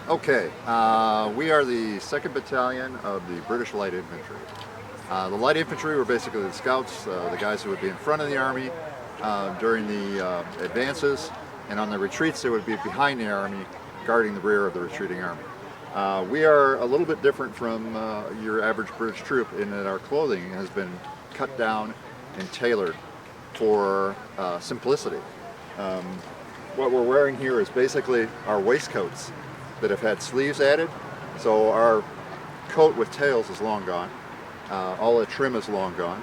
Okay, we are the 2nd Battalion of the British Light Infantry. The Light Infantry were basically the scouts, the guys who would be in front of the Army during the advances, and on the retreats they would be behind the Army, guarding the rear of the retreating Army. We are a little bit different from your average British troop in that our clothing has been cut down and tailored for simplicity. What we're wearing here is basically our waistcoats that have had sleeves added. So our coat with tails is long gone. All the trim is long gone.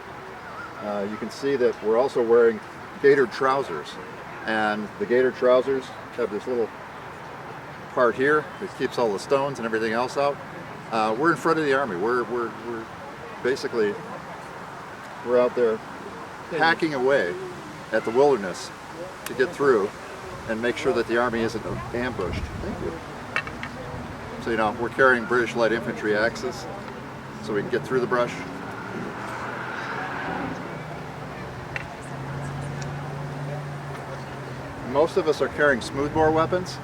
You can see that we're also wearing Gator Trousers. And the Gator Trousers have this little part here that keeps all the stones and everything else out. We're in front of the Army. We're basically, we're out there hacking away at the wilderness to get through and make sure that the Army isn't ambushed. Thank you. So, you know, we're carrying British Light Infantry axes so we can get through the brush. Most of us are carrying smoothbore weapons.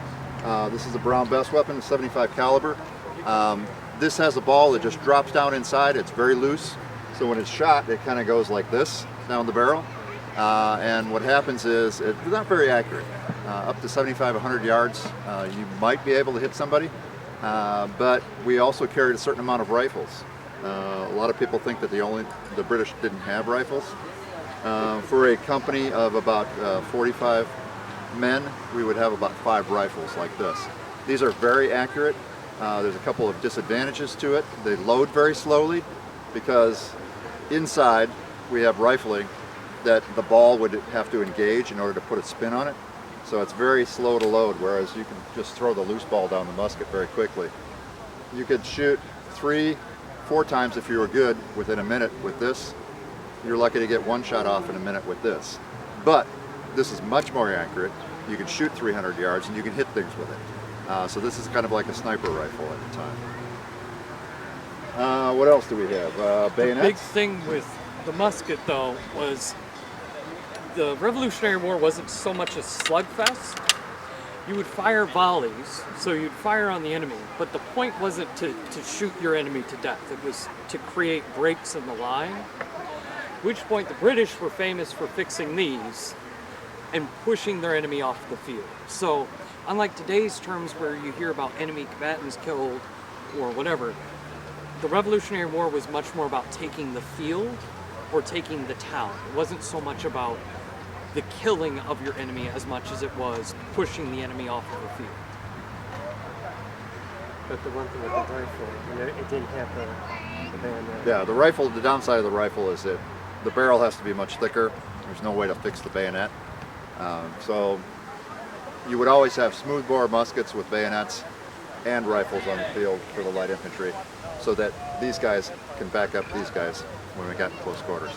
This is a Brown Bess weapon, 75 caliber. This has a ball that just drops down inside. It's very loose, so when it's shot, it kind of goes like this down the barrel. And what happens is it's not very accurate. Up to 75, 100 yards, you might be able to hit somebody. But we also carried a certain amount of rifles. A lot of people think that the British didn't have rifles. For a company of about 45 men, we would have about 5 rifles like this. These are very accurate. There's a couple of disadvantages to it. They load very slowly because inside we have rifling that the ball would have to engage in order to put a spin on it. So it's very slow to load, whereas you can just throw the loose ball down the musket very quickly. You could shoot 3-4 times if you were good within a minute with this. You're lucky to get 1 shot off in a minute with this. But this is much more accurate. You can shoot 300 yards and you can hit things with it. So this is kind of like a sniper rifle at the time. What else do we have? Bayonets? The big thing with the musket, though, was the Revolutionary War wasn't so much a slugfest. You would fire volleys, so you'd fire on the enemy, but the point wasn't to shoot your enemy to death. It was to create breaks in the line, at which point the British were famous for fixing these and pushing their enemy off the field. So unlike today's terms where you hear about enemy combatants killed or whatever, the Revolutionary War was much more about taking the field or taking the town. It wasn't so much about the killing of your enemy as much as it was pushing the enemy off of the field. But the one thing with the rifle, it didn't have the bayonet. Yeah, the rifle, the downside of the rifle is that the barrel has to be much thicker. There's no way to fix the bayonet. So you would always have smoothbore muskets with bayonets and rifles on the field for the light infantry so that these guys can back up these guys when we got in close quarters.